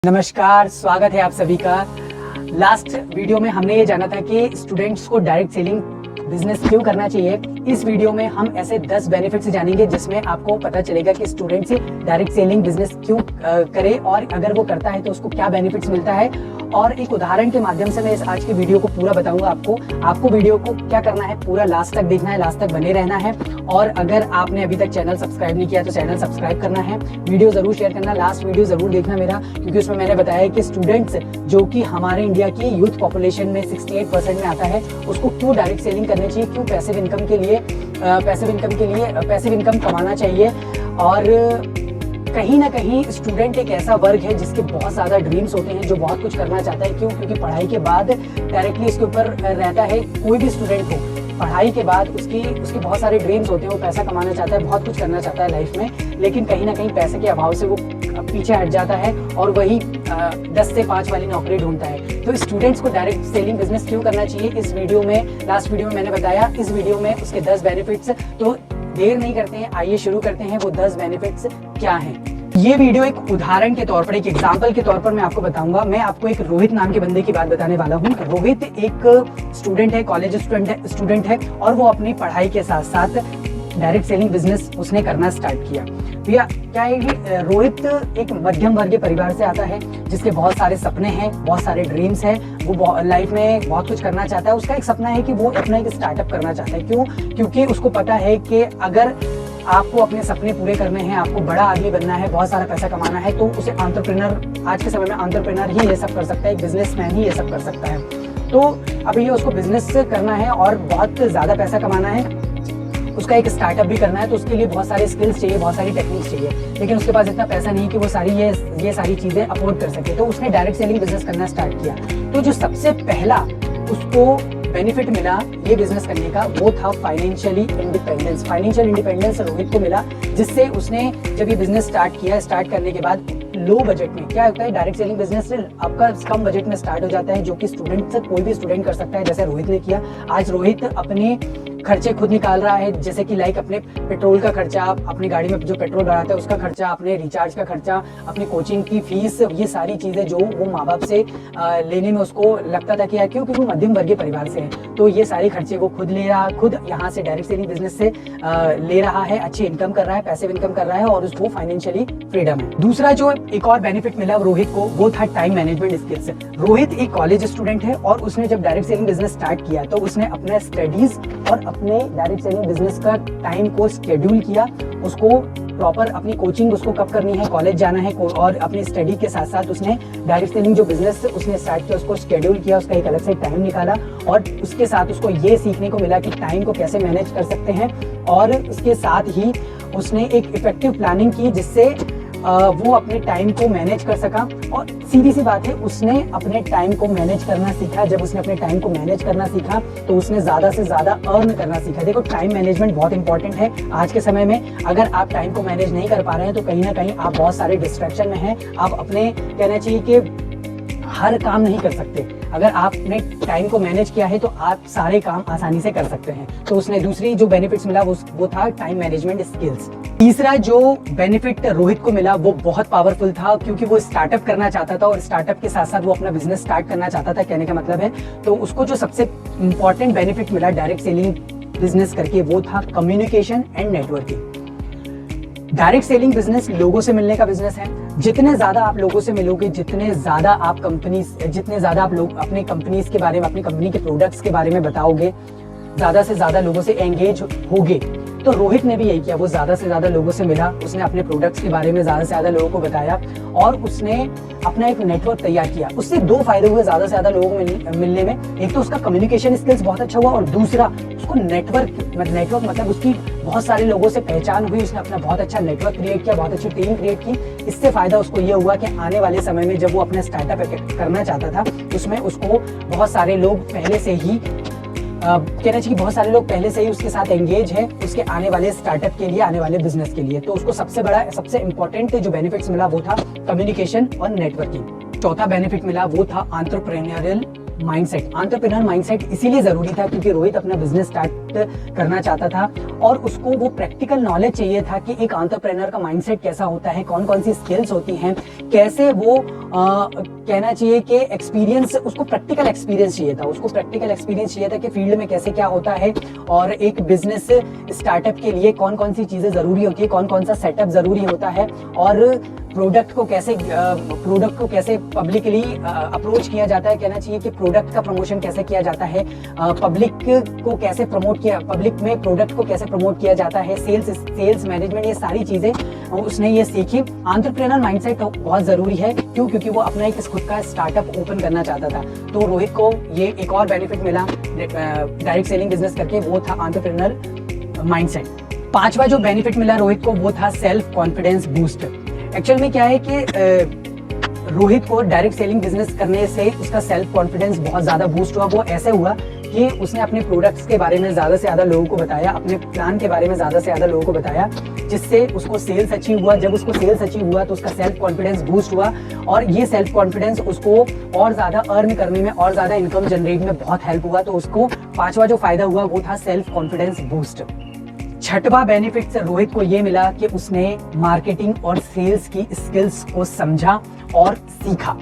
नमस्कार, स्वागत है आप सभी का। लास्ट वीडियो में हमने ये जाना था कि स्टूडेंट्स को डायरेक्ट सेलिंग बिजनेस क्यों करना चाहिए। इस वीडियो में हम ऐसे 10 बेनिफिट्स जानेंगे जिसमें आपको पता चलेगा कि स्टूडेंट से डायरेक्ट सेलिंग बिजनेस क्यों करे और अगर वो करता है तो उसको क्या बेनिफिट्स मिलता है। और एक उदाहरण के माध्यम से मैं इस आज की वीडियो को पूरा बताऊंगा आपको वीडियो को क्या करना है, पूरा लास्ट तक देखना है, लास्ट तक बने रहना है। और अगर आपने अभी तक चैनल सब्सक्राइब नहीं किया तो चैनल सब्सक्राइब करना है, वीडियो जरूर शेयर करना, लास्ट वीडियो जरूर देखना मेरा, क्योंकि उसमें मैंने बताया कि स्टूडेंट्स जो कि हमारे इंडिया की यूथ पॉपुलेशन में 68% में आता है, उसको क्यों डायरेक्ट सेलिंग करनी चाहिए, क्यों पैसिव इनकम कमाना चाहिए। और कहीं ना कहीं स्टूडेंट एक ऐसा वर्ग है जिसके बहुत ज़्यादा ड्रीम्स होते हैं, जो बहुत कुछ करना चाहता है। क्यों? क्योंकि पढ़ाई के बाद डायरेक्टली इसके ऊपर रहता है, कोई भी स्टूडेंट हो, पढ़ाई के बाद उसके बहुत सारे ड्रीम्स होते हैं, वो पैसा कमाना चाहता है, बहुत कुछ करना चाहता है लाइफ में, लेकिन कहीं ना कहीं पैसे के अभाव से वो पीछे हट जाता है और वही 10 से 5 वाली नौकरी ढूंढता है। तो स्टूडेंट्स को डायरेक्ट सेलिंग बिजनेस क्यों करना चाहिए, इस वीडियो में, लास्ट वीडियो में मैंने बताया, इस वीडियो में उसके 10 बेनिफिट्स। तो देर नहीं करते हैं, आइए शुरू करते हैं। वो 10 बेनिफिट्स क्या हैं। ये वीडियो एक उदाहरण के तौर पर, एक एग्जाम्पल के तौर पर मैं आपको बताऊंगा। मैं आपको एक रोहित नाम के बंदे की बात बताने वाला हूँ। रोहित एक स्टूडेंट है, कॉलेज स्टूडेंट है और वो अपनी पढ़ाई के साथ साथ डायरेक्ट सेलिंग बिजनेस उसने करना स्टार्ट किया। भैया क्या है कि रोहित एक मध्यम वर्गीय परिवार से आता है, जिसके बहुत सारे सपने हैं, बहुत सारे ड्रीम्स हैं, वो लाइफ में बहुत कुछ करना चाहता है। उसका एक सपना है कि वो अपना एक स्टार्टअप करना चाहता है। क्यों? क्योंकि उसको पता है कि अगर आपको अपने सपने पूरे करने हैं, आपको बड़ा आदमी बनना है, बहुत सारा पैसा कमाना है, तो उसे एंटरप्रेन्योर, आज के समय में एंटरप्रेन्योर ही ये सब कर सकता है, एक बिजनेसमैन ही ये सब कर सकता है। तो अभी ये उसको बिजनेस करना है और बहुत ज़्यादा पैसा कमाना है, उसका एक स्टार्टअप भी करना है, तो उसके लिए बहुत सारे स्किल्स चाहिए, बहुत सारी टेक्निक्स चाहिए, लेकिन उसके पास इतना पैसा नहीं कि वो ये सारी चीज़ें अफोर्ड कर सके। तो उसने डायरेक्ट सेलिंग बिजनेस करना स्टार्ट किया। तो जो सबसे पहला उसको बेनिफिट मिला ये बिजनेस करने का, वो था फाइनेंशियल इंडिपेंडेंस रोहित को मिला, जिससे उसने जब ये बिजनेस स्टार्ट करने के बाद लो बजट में, क्या होता है डायरेक्ट सेलिंग बिजनेस से आपका कम बजट में स्टार्ट हो जाता है, जो कि कोई भी स्टूडेंट कर सकता है, जैसे रोहित ने किया। आज रोहित अपने खर्चे खुद निकाल रहा है, जैसे कि लाइक अपने पेट्रोल का खर्चा, अपनी गाड़ी में जो पेट्रोल भराता है उसका खर्चा, अपने रिचार्ज का खर्चा, अपनी कोचिंग की फीस, ये सारी चीज़ें जो वो माँ बाप से लेने में उसको लगता था कि यार क्यों, क्योंकि वो मध्यम वर्गीय परिवार से है, तो ये सारे खर्चे वो खुद ले रहा, खुद यहाँ से डायरेक्ट सेलिंग बिजनेस से ले रहा है, अच्छी इनकम कर रहा है, पैसिव इनकम कर रहा है और उसको फाइनेंशियली फ्रीडम है। दूसरा जो एक और बेनिफिट मिला रोहित को, वो था टाइम मैनेजमेंट स्किल्स। रोहित एक कॉलेज स्टूडेंट है और उसने जब डायरेक्ट सेलिंग बिजनेस स्टार्ट किया तो उसने अपना स्टडीज और अपने डायरेक्ट सेलिंग बिजनेस का टाइम को शेड्यूल किया। उसको प्रॉपर अपनी कोचिंग उसको कब करनी है, कॉलेज जाना है, और अपनी स्टडी के साथ साथ उसने डायरेक्ट सेलिंग जो बिजनेस उसने स्टार्ट किया उसको शेड्यूल किया, उसका एक अलग से टाइम निकाला और उसके साथ उसको ये सीखने को मिला कि टाइम को कैसे मैनेज कर सकते हैं। और उसके साथ ही उसने एक इफेक्टिव प्लानिंग की, जिससे वो अपने टाइम को मैनेज कर सका। और सीधी सी बात है, उसने अपने टाइम को मैनेज करना सीखा। जब उसने अपने टाइम को मैनेज करना सीखा तो उसने ज़्यादा से ज़्यादा अर्न करना सीखा। देखो, टाइम मैनेजमेंट बहुत इंपॉर्टेंट है आज के समय में। अगर आप टाइम को मैनेज नहीं कर पा रहे हैं तो कहीं ना कहीं आप बहुत सारे डिस्ट्रैक्शन में हैं। आप अपने, कहना चाहिए कि हर काम नहीं कर सकते। अगर आपने टाइम को मैनेज किया है तो आप सारे काम आसानी से कर सकते हैं। तो उसने दूसरी जो बेनिफिट्स मिला वो था टाइम मैनेजमेंट स्किल्स। तीसरा जो बेनिफिट रोहित को मिला वो बहुत पावरफुल था, क्योंकि वो स्टार्टअप करना चाहता था और स्टार्टअप के साथ साथ वो अपना बिजनेस स्टार्ट करना चाहता था, कहने का मतलब है। तो उसको जो सबसे इंपॉर्टेंट बेनिफिट मिला डायरेक्ट सेलिंग बिजनेस करके, वो था communication and networking. Direct selling business लोगों से मिलने का बिजनेस है। जितने ज्यादा आप लोगों से मिलोगे, जितने ज्यादा आप लोग अपने कंपनीज के बारे में, अपनी कंपनी के प्रोडक्ट्स के बारे में बताओगे, ज्यादा से ज्यादा लोगों से एंगेज होगे। तो रोहित ने भी यही किया, वो ज्यादा से ज्यादा लोगों से मिला, उसने अपने प्रोडक्ट्स के बारे में ज्यादा से ज्यादा लोगों को बताया और उसने अपना एक नेटवर्क तैयार किया। उससे दो फायदे हुए ज्यादा से ज्यादा लोगों को मिलने में। एक तो उसका कम्युनिकेशन स्किल्स बहुत अच्छा हुआ और दूसरा उसको नेटवर्क मतलब उसकी बहुत सारे लोगों से पहचान हुई। उसने अपना बहुत अच्छा नेटवर्क क्रिएट किया, बहुत अच्छी टीम क्रिएट की। इससे फायदा उसको ये हुआ कि आने वाले समय में जब वो अपना स्टार्टअप करना चाहता था, उसमें उसको बहुत सारे लोग पहले से ही कहना चाहिए, बहुत सारे लोग पहले से ही उसके साथ एंगेज है उसके आने वाले स्टार्टअप के लिए, आने वाले बिजनेस के लिए। तो उसको सबसे इंपॉर्टेंट जो बेनिफिट्स मिला वो था कम्युनिकेशन और नेटवर्किंग। चौथा बेनिफिट मिला वो था एंटरप्रेन्योरियल माइंडसेट। एंटरप्रेन्योर माइंडसेट इसीलिए जरूरी था क्योंकि रोहित अपना बिजनेस स्टार्ट प्राप्त करना चाहता था और उसको वो प्रैक्टिकल नॉलेज चाहिए था कि एक एंटरप्रेन्योर का माइंडसेट कैसा होता है, कौन कौन सी स्किल्स होती हैं, कैसे वो कहना चाहिए कि एक्सपीरियंस, उसको प्रैक्टिकल एक्सपीरियंस चाहिए था, उसको प्रैक्टिकल एक्सपीरियंस चाहिए था कि फील्ड में कैसे क्या होता है और एक बिजनेस स्टार्टअप के लिए कौन कौन सी चीज़ें ज़रूरी होती है, कौन कौन सा सेटअप ज़रूरी होता है और प्रोडक्ट को कैसे पब्लिकली अप्रोच किया जाता है, कहना चाहिए कि प्रोडक्ट का प्रमोशन कैसे किया जाता है, पब्लिक में प्रोडक्ट को कैसे प्रमोट किया जाता है, सेल्स मैनेजमेंट, ये सारी चीज़ें उसने ये सीखी। एंटरप्रेन्योर माइंडसेट बहुत ज़रूरी है, क्योंकि वो अपना एक खुद का स्टार्टअप ओपन करना चाहता था। तो रोहित को ये एक और बेनिफिट मिला डायरेक्ट सेलिंग बिजनेस करके, वो था एंटरप्रेन्योर माइंडसेट। पांचवा जो बेनिफिट मिला रोहित को वो था सेल्फ कॉन्फिडेंस बूस्ट। एक्चुअल में क्या है कि रोहित को डायरेक्ट सेलिंग बिजनेस करने से उसका सेल्फ कॉन्फिडेंस बहुत ज़्यादा बूस्ट हुआ। वो ऐसे हुआ कि उसने अपने प्रोडक्ट्स के बारे में ज़्यादा से ज़्यादा लोगों को बताया, अपने प्लान के बारे में ज़्यादा से ज़्यादा लोगों को बताया, जिससे उसको सेल्स अचीव हुआ। जब उसको सेल्स अचीव हुआ तो उसका सेल्फ कॉन्फिडेंस बूस्ट हुआ और ये सेल्फ कॉन्फिडेंस उसको और ज़्यादा अर्न करने में और ज़्यादा इनकम जनरेट में बहुत हेल्प हुआ। तो उसको पांचवा जो फायदा हुआ वो था सेल्फ कॉन्फिडेंस बूस्ट। छठवां बेनिफिट रोहित को ये मिला कि उसने मार्केटिंग और सेल्स की स्किल्स को समझा और सीखा,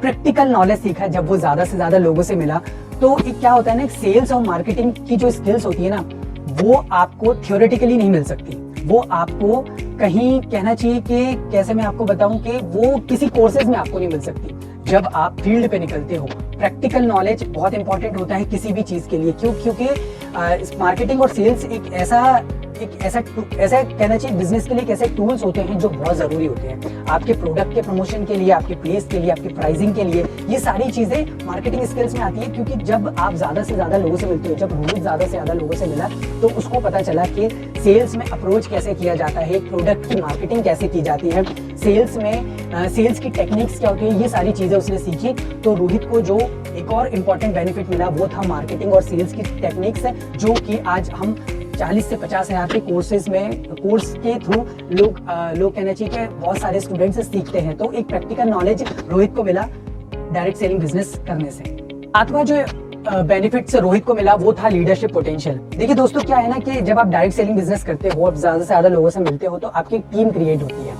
प्रैक्टिकल नॉलेज सीखा। जब वो ज्यादा से ज्यादा लोगों से मिला तो एक क्या होता है ना, सेल्स और मार्केटिंग की जो स्किल्स होती है ना, वो आपको थियोरेटिकली नहीं मिल सकती, वो आपको कहीं, कहना चाहिए कि कैसे मैं आपको बताऊं कि वो किसी कोर्सेज में आपको नहीं मिल सकती। जब आप फील्ड पे निकलते हो, प्रैक्टिकल नॉलेज बहुत इंपॉर्टेंट होता है किसी भी चीज के लिए। क्योंकि मार्केटिंग और सेल्स एक ऐसा कहना चाहिए बिजनेस के लिए एक ऐसे टूल्स होते हैं जो बहुत जरूरी होते हैं आपके प्रोडक्ट के प्रमोशन के लिए, आपके प्लेस के लिए, आपकी प्राइसिंग के लिए। ये सारी चीजें मार्केटिंग स्किल्स में आती है, क्योंकि जब आप ज्यादा से ज्यादा लोगों से मिलते हो, जब रोहित ज्यादा से ज्यादा लोगों से मिला तो उसको पता चला कि सेल्स में अप्रोच कैसे किया जाता है, प्रोडक्ट की मार्केटिंग कैसे की जाती है, सेल्स में सेल्स की टेक्निक्स क्या होती है, ये सारी चीजें उसने सीखी। तो रोहित को जो एक और इम्पॉर्टेंट बेनिफिट मिला वो था मार्केटिंग और सेल्स की टेक्निक्स, जो कि आज हम 40 से 50 हजार के कोर्स के थ्रू लोग कहना चाहिए कि बहुत सारे स्टूडेंट्स सीखते हैं। तो एक प्रैक्टिकल नॉलेज रोहित को मिला डायरेक्ट सेलिंग बिजनेस करने से। सातवां जो बेनिफिट रोहित को मिला वो था लीडरशिप पोटेंशियल। देखिए दोस्तों, क्या है ना कि जब आप डायरेक्ट सेलिंग बिजनेस करते हो, आप ज्यादा से ज्यादा लोगों से मिलते हो, तो आपकी टीम क्रिएट होती है।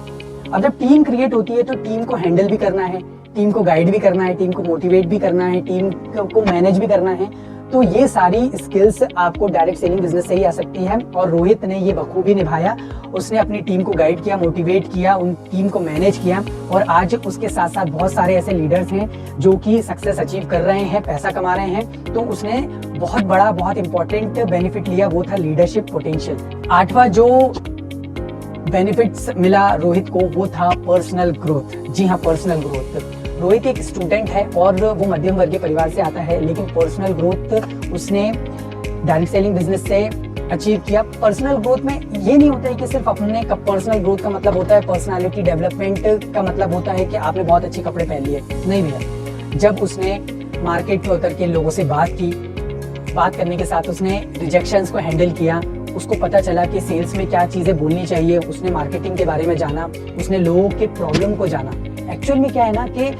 अब जब टीम क्रिएट होती है तो टीम को हैंडल भी करना है, टीम को गाइड भी करना है, टीम को मोटिवेट भी करना है, टीम को मैनेज भी करना है। तो ये सारी स्किल्स आपको डायरेक्ट सेलिंग बिजनेस से ही आ सकती है और रोहित ने ये बखूबी निभाया। उसने अपनी टीम को गाइड किया, मोटिवेट किया, उन टीम को मैनेज किया और आज उसके साथ साथ बहुत सारे ऐसे लीडर्स हैं जो कि सक्सेस अचीव कर रहे हैं, पैसा कमा रहे हैं। तो उसने बहुत बड़ा, बहुत इंपॉर्टेंट बेनिफिट लिया, वो था लीडरशिप पोटेंशियल। आठवां जो बेनिफिट्स मिला रोहित को वो था पर्सनल ग्रोथ। जी हाँ, पर्सनल ग्रोथ। रोहित एक स्टूडेंट है और वो मध्यम वर्गीय परिवार से आता है, लेकिन पर्सनल ग्रोथ उसने डायरेक्ट सेलिंग बिजनेस से अचीव किया। पर्सनल ग्रोथ में ये नहीं होता है कि सिर्फ अपने पर्सनल ग्रोथ का मतलब होता है पर्सनालिटी डेवलपमेंट का मतलब होता है कि आपने बहुत अच्छे कपड़े पहन लिए, नहीं भैया। जब उसने मार्केट में उतर के लोगों से बात करने के साथ उसने रिजेक्शंस को हैंडल किया, उसको पता चला कि सेल्स में क्या चीजें बोलनी चाहिए, उसने मार्केटिंग के बारे में जाना, उसने लोगों के प्रॉब्लम को जाना। एक्चुअल में क्या है ना कि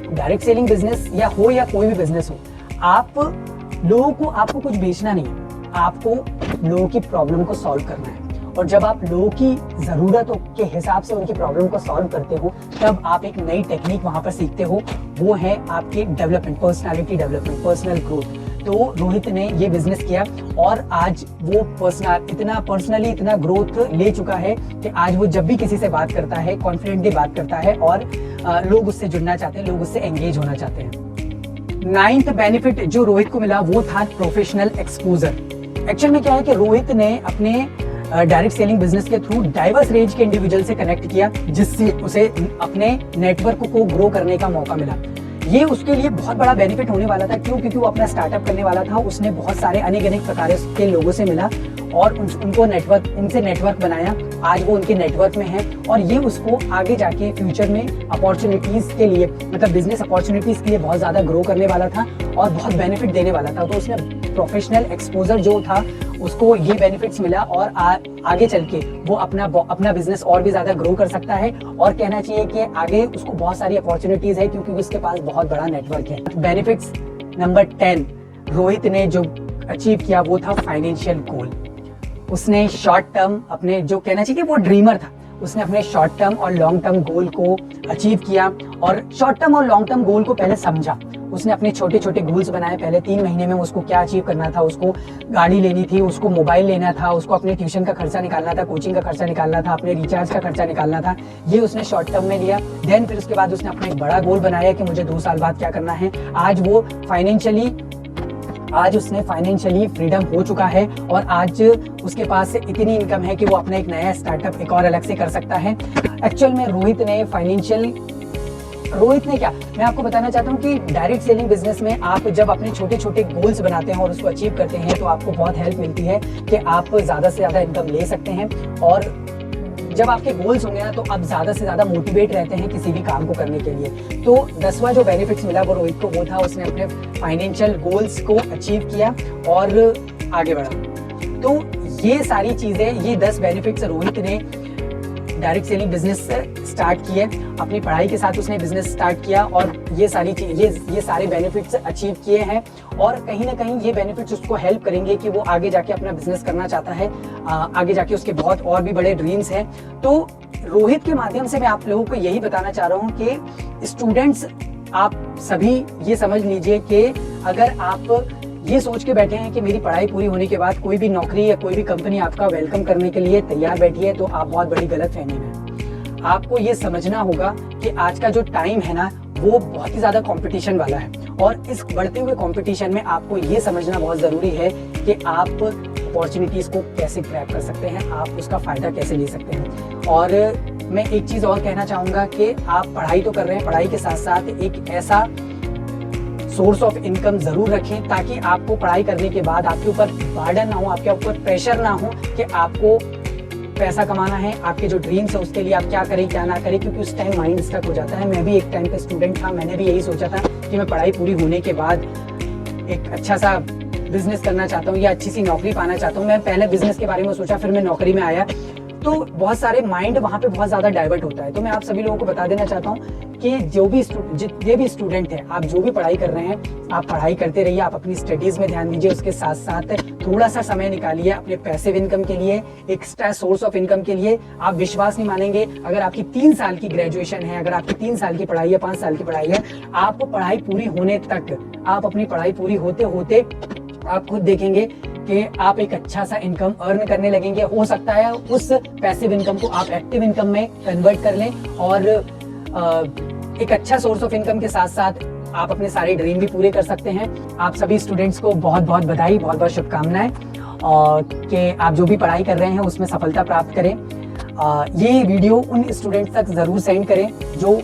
डायरेक्ट सेलिंग बिजनेस या कोई भी बिजनेस हो, आपको कुछ बेचना नहीं है, आपको लोगों की प्रॉब्लम को सॉल्व करना है। और जब आप लोगों की जरूरतों के हिसाब से उनकी प्रॉब्लम को सॉल्व करते हो, तब आप एक नई टेक्निक वहां पर सीखते हो, वो है आपके development, personality development, personal growth. तो रोहित ने ये बिजनेस किया और आज वो इतना ग्रोथ ले चुका है कि आज वो जब भी किसी से बात करता है, कॉन्फिडेंटली बात करता है और लोग उससे जुड़ना चाहते हैं, लोग उससे एंगेज होना चाहते हैं। 9th बेनिफिट जो रोहित को मिला वो था प्रोफेशनल एक्सपोजर। एक्चुअल में क्या है कि रोहित ने अपने डायरेक्ट सेलिंग बिजनेस के थ्रू डाइवर्स रेंज के इंडिविजुअल से कनेक्ट किया, जिससे उसे अपने नेटवर्क को ग्रो करने का मौका मिला। ये उसके लिए बहुत बड़ा बेनिफिट होने वाला था। क्यों? क्योंकि वो अपना स्टार्टअप करने वाला था। उसने बहुत सारे अनेक प्रकार के लोगों से मिला और उनसे नेटवर्क बनाया। आज वो उनके नेटवर्क में है और ये उसको आगे जाके फ्यूचर में अपॉर्चुनिटीज के लिए, मतलब बिजनेस अपॉर्चुनिटीज के लिए बहुत ज्यादा ग्रो करने वाला था और बहुत बेनिफिट देने वाला था। तो उसने प्रोफेशनल एक्सपोजर जो था उसको ये बेनिफिट्स मिला और आगे चल के वो अपना बिजनेस और भी ज्यादा ग्रो कर सकता है और कहना चाहिए कि आगे उसको बहुत सारी अपॉर्चुनिटीज है क्योंकि उसके पास बहुत बड़ा नेटवर्क है। बेनिफिट्स नंबर 10 रोहित ने जो अचीव किया वो था फाइनेंशियल गोल। उसने शॉर्ट टर्म अपने, जो कहना चाहिए वो ड्रीमर था, उसने अपने शॉर्ट टर्म और लॉन्ग टर्म गोल को अचीव किया। और शॉर्ट टर्म और लॉन्ग टर्म गोल को पहले समझा, उसने अपने छोटे छोटे गोल्स बनाए। पहले 3 महीने में उसको क्या अचीव करना था, उसको गाड़ी लेनी थी, उसको मोबाइल लेना था, उसको अपने ट्यूशन का खर्चा निकालना था, कोचिंग का खर्चा निकालना था, अपने रिचार्ज का खर्चा निकालना था। ये उसने शॉर्ट टर्म में लिया। देन फिर उसके बाद उसने अपना एक बड़ा गोल बनाया कि मुझे 2 साल बाद क्या करना है। आज उसने फाइनेंशियली फ्रीडम हो चुका है और आज उसके पास इतनी इनकम है कि वो अपना एक नया स्टार्टअप एक और अलग से कर सकता है। एक्चुअल में रोहित ने क्या, मैं आपको बताना चाहता हूँ कि डायरेक्ट सेलिंग बिजनेस में आप जब अपने छोटे छोटे गोल्स बनाते हैं और उसको अचीव करते हैं तो आपको बहुत हेल्प मिलती है कि आप ज़्यादा से ज़्यादा इनकम ले सकते हैं। और जब आपके गोल्स होंगे ना तो आप ज़्यादा से ज़्यादा मोटिवेट रहते हैं किसी भी काम को करने के लिए। तो 10वां जो बेनिफिट्स मिला वो रोहित को वो था, उसने अपने फाइनेंशियल गोल्स को अचीव किया और आगे बढ़ा। तो ये सारी चीज़ें, ये 10 बेनिफिट्स रोहित ने डायरेक्ट सेलिंग बिजनेस स्टार्ट किए, अपनी पढ़ाई के साथ उसने बिजनेस स्टार्ट किया और ये सारे बेनिफिट्स अचीव किए हैं। और कहीं ना कहीं ये बेनिफिट्स उसको हेल्प करेंगे कि वो आगे जाके अपना बिजनेस करना चाहता है, आगे जाके उसके बहुत और भी बड़े ड्रीम्स हैं। तो रोहित के माध्यम से मैं आप लोगों को यही बताना चाह रहा हूँ कि स्टूडेंट्स, आप सभी ये समझ लीजिए कि अगर आप ये सोच के बैठे हैं कि मेरी पढ़ाई पूरी होने के बाद कोई भी नौकरी या कोई भी कंपनी आपका वेलकम करने के लिए तैयार बैठी है, तो आप बहुत बड़ी गलतफहमी में। आपको ये समझना होगा कि आज का जो टाइम है ना वो बहुत ही ज़्यादा कंपटीशन वाला है और इस बढ़ते हुए कंपटीशन में आपको ये समझना बहुत ज़रूरी है कि आप अपॉर्चुनिटीज़ को कैसे ग्रैब कर सकते हैं, आप उसका फ़ायदा कैसे ले सकते हैं। और मैं एक चीज़ और कहना चाहूँगा कि आप पढ़ाई तो कर रहे हैं, पढ़ाई के साथ साथ एक ऐसा सोर्स ऑफ इनकम जरूर रखें ताकि आपको पढ़ाई करने के बाद आपके ऊपर बर्डन ना हो, आपके ऊपर प्रेशर ना हो कि आपको पैसा कमाना है, आपके जो ड्रीम्स है उसके लिए आप क्या करें क्या ना करें, क्योंकि उस टाइम माइंड स्टक हो जाता है। मैं भी एक टाइम पे स्टूडेंट था, मैंने भी यही सोचा था कि मैं पढ़ाई पूरी होने के बाद एक अच्छा सा बिजनेस करना चाहता हूँ या अच्छी सी नौकरी पाना चाहता हूँ। मैं पहले बिजनेस के बारे में सोचा, फिर मैं नौकरी में आया, तो बहुत सारे माइंड वहाँ पे बहुत ज़्यादा डाइवर्ट होता है। तो मैं आप सभी लोगों को बता देना चाहता हूँ कि जितने भी स्टूडेंट हैं, आप जो भी पढ़ाई कर रहे हैं, आप पढ़ाई करते रहिए, आप अपनी स्टडीज़ में ध्यान दीजिए, उसके साथ साथ थोड़ा सा समय निकालिए अपने पैसिव इनकम के लिए, एक्स्ट्रा सोर्स ऑफ इनकम के लिए। आप विश्वास नहीं मानेंगे, अगर आपकी 3 साल की ग्रेजुएशन है, अगर आपकी 3 साल की पढ़ाई है, 5 साल की पढ़ाई है, आप पढ़ाई पूरी होने तक, आप अपनी पढ़ाई पूरी होते होते आप खुद देखेंगे कि आप एक अच्छा सा इनकम अर्न करने लगेंगे। हो सकता है उस पैसिव इनकम को आप एक्टिव इनकम में कन्वर्ट कर लें और एक अच्छा सोर्स ऑफ इनकम के साथ साथ आप अपने सारे ड्रीम भी पूरे कर सकते हैं। आप सभी स्टूडेंट्स को बहुत बहुत बधाई, बहुत बहुत शुभकामनाएं और कि आप जो भी पढ़ाई कर रहे हैं उसमें सफलता प्राप्त करें। ये वीडियो उन स्टूडेंट्स तक ज़रूर सेंड करें जो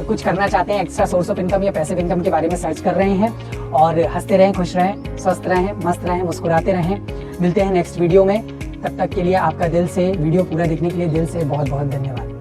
कुछ करना चाहते हैं, एक्स्ट्रा सोर्स ऑफ इनकम या पैसिव इनकम के बारे में सर्च कर रहे हैं। और हंसते रहें, खुश रहें, स्वस्थ रहें, मस्त रहें, मुस्कुराते रहें। मिलते हैं नेक्स्ट वीडियो में, तब तक के लिए आपका दिल से वीडियो पूरा देखने के लिए दिल से बहुत बहुत धन्यवाद।